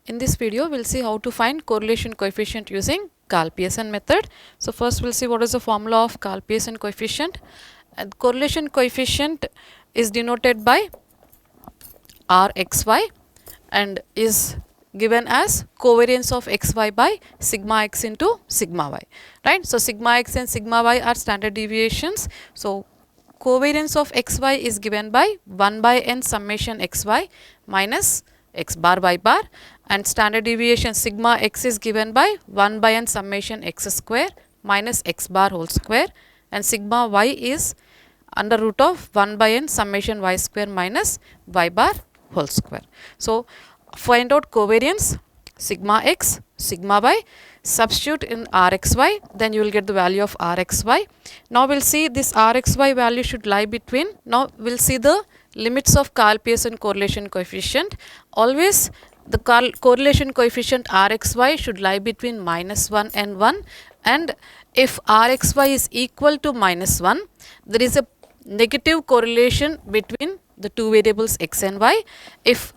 In this video, we'll see how to find correlation coefficient using Karl Pearson method. So first we'll see what is the formula of Karl Pearson coefficient. And correlation coefficient is denoted by Rxy and is given as covariance of xy by sigma x into sigma y, right? So sigma x and sigma y are standard deviations. So covariance of xy is given by 1 by n summation xy minus x bar y bar, and standard deviation sigma x is given by 1 by n summation x square minus x bar whole square, and sigma y is under root of 1 by n summation y square minus y bar whole square. So find out covariance sigma x, sigma y, substitute in Rxy, then you will get the value of Rxy. Now we'll see this Rxy value should lie between, now we'll see the limits of Karl Pearson correlation coefficient. Always the correlation coefficient Rxy should lie between -1 and 1, and if Rxy is equal to -1, there is a negative correlation between the two variables x and y. If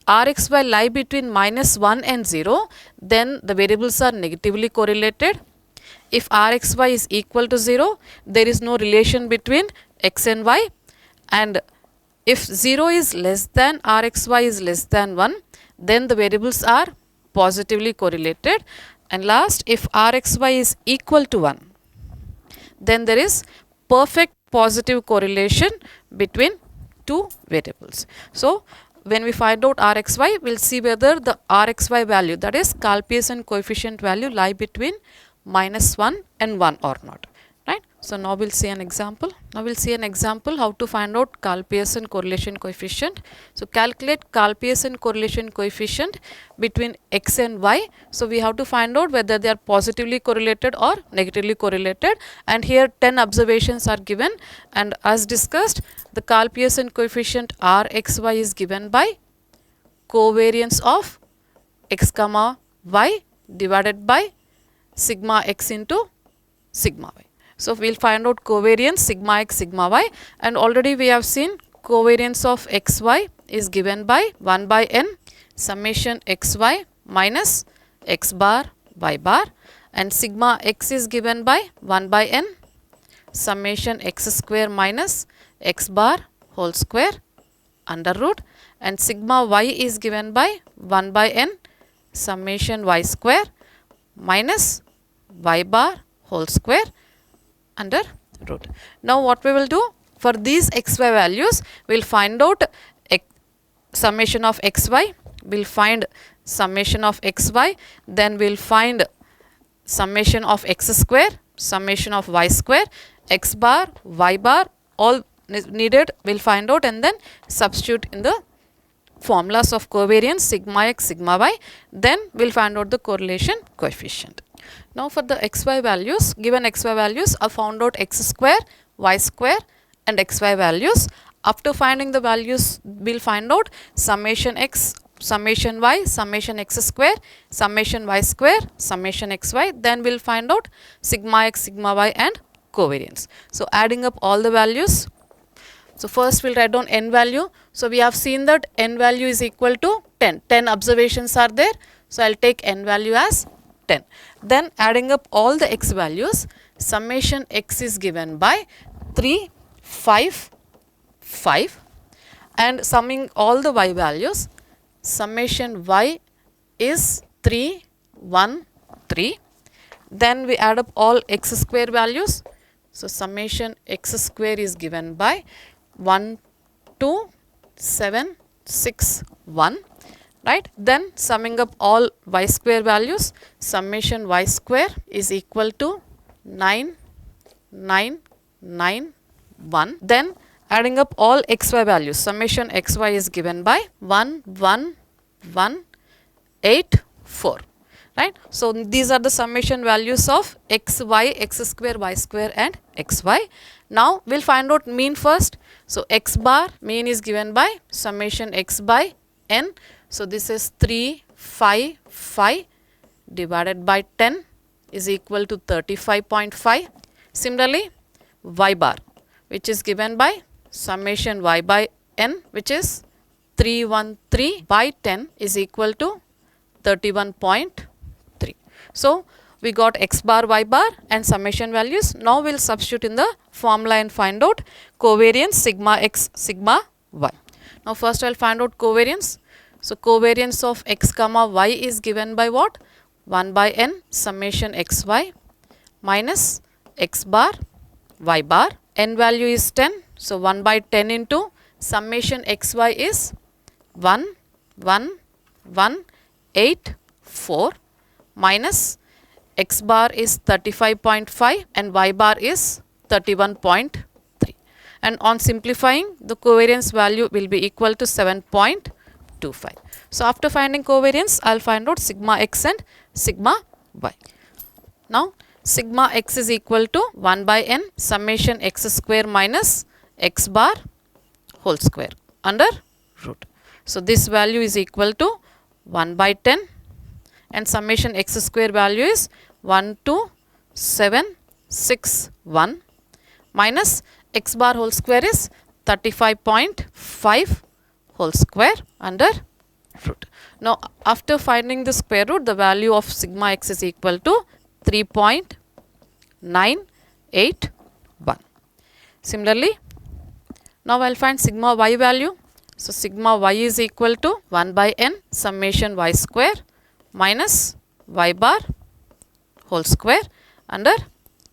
Rxy lie between -1 and 0, then the variables are negatively correlated. If Rxy is equal to 0, there is no relation between x and y, and if 0 is less than Rxy is less than 1, then the variables are positively correlated. And last, if Rxy is equal to 1, then there is perfect positive correlation between two variables. So when we find out Rxy, we will see whether the Rxy value, that is Karl Pearson coefficient value, lie between -1 and 1 or not, right. So now we will see an example. Now we will see an example how to find out Karl Pearson correlation coefficient. So calculate Karl Pearson correlation coefficient between x and y. So we have to find out whether they are positively correlated or negatively correlated, and here 10 observations are given, and as discussed, the Karl Pearson coefficient Rxy is given by covariance of x comma y divided by sigma x into sigma y. So we will find out covariance sigma x sigma y, and already we have seen covariance of xy is given by 1 by n summation xy minus x bar y bar, and sigma x is given by 1 by n summation x square minus x bar whole square under root, and sigma y is given by 1 by n summation y square minus y bar whole square under root. Now what we will do, for these xy values we will find out summation of xy, we will find summation of xy, then we will find summation of x square, summation of y square, x bar, y bar, all needed we will find out, and then substitute in the formulas of covariance sigma x sigma y, then we will find out the correlation coefficient. Now for the xy values, given xy values are found out x square, y square and xy values. After finding the values, we will find out summation x, summation y, summation x square, summation y square, summation xy, then we will find out sigma x sigma y and covariance. So adding up all the values, so first we will write down n value. So we have seen that n value is equal to 10. 10 observations are there. So I will take n value as 10. Then adding up all the x values, summation x is given by 3, 5, 5, and summing all the y values, summation y is 3, 1, 3. Then we add up all x square values. So summation x square is given by 1, 2, 7, 6, 1, right. Then summing up all y square values, summation y square is equal to 9, 9, 9, 1. Then adding up all xy values, summation xy is given by 1, 1, 1, 8, 4. Right. So these are the summation values of x, y, x square, y square and xy. Now we will find out mean first. So x bar mean is given by summation x by n. So this is 3, 5, 5 divided by 10 is equal to 35.5. Similarly, y bar, which is given by summation y by n, which is 313 by 10 is equal to 31.3. So we got x bar, y bar and summation values. Now we will substitute in the formula and find out covariance sigma x, sigma y. Now first I will find out covariance. So covariance of x comma y is given by what? 1 by n summation xy minus x bar, y bar. N value is 10. So 1 by 10 into summation xy is 1, 1, 1, 8, 4 minus x bar is 35.5 and y bar is 31.3. And on simplifying, the covariance value will be equal to 7.25. So after finding covariance, I will find out sigma x and sigma y. Now sigma x is equal to 1 by n summation x square minus x bar whole square under root. So this value is equal to 1 by 10 and summation x square value is 12761 minus x bar whole square is 35.5 whole square under root. Now after finding the square root, the value of sigma x is equal to 3.981. Similarly, now I will find sigma y value. So sigma y is equal to 1 by n summation y square minus y bar whole square under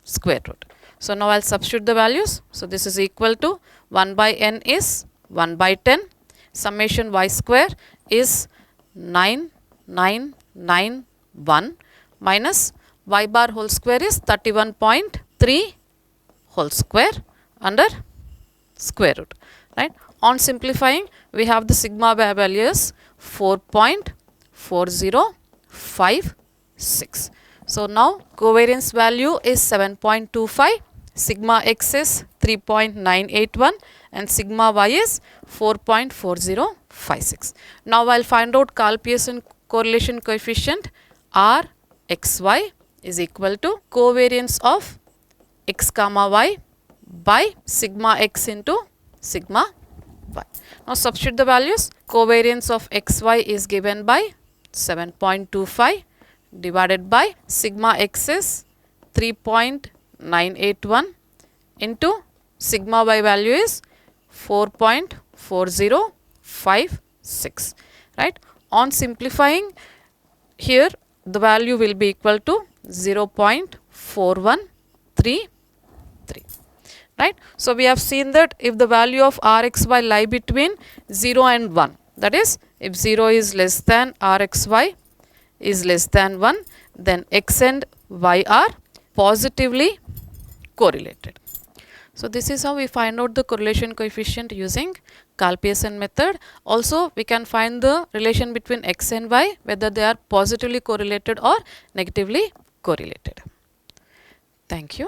square root. So now I will substitute the values. So this is equal to 1 by n is 1 by 10 summation y square is 9991 minus y bar whole square is 31.3 whole square under square root, right. On simplifying, we have the sigma value is 4.4056. So now covariance value is 7.25, sigma x is 3.981 and sigma y is 4.4056. Now I will find out Karl Pearson correlation coefficient R xy is equal to covariance of x comma y by sigma x into sigma y. Now substitute the values. Covariance of xy is given by 7.25 divided by sigma x is 3.981 into sigma y value is 4.4056, right. On simplifying, here the value will be equal to 0.4133, right. So we have seen that if the value of rxy lie between 0 and 1, that is if 0 is less than rxy is less than 1, then x and y are positively correlated. So this is how we find out the correlation coefficient using Karl Pearson method. Also we can find the relation between x and y, whether they are positively correlated or negatively correlated. Thank you.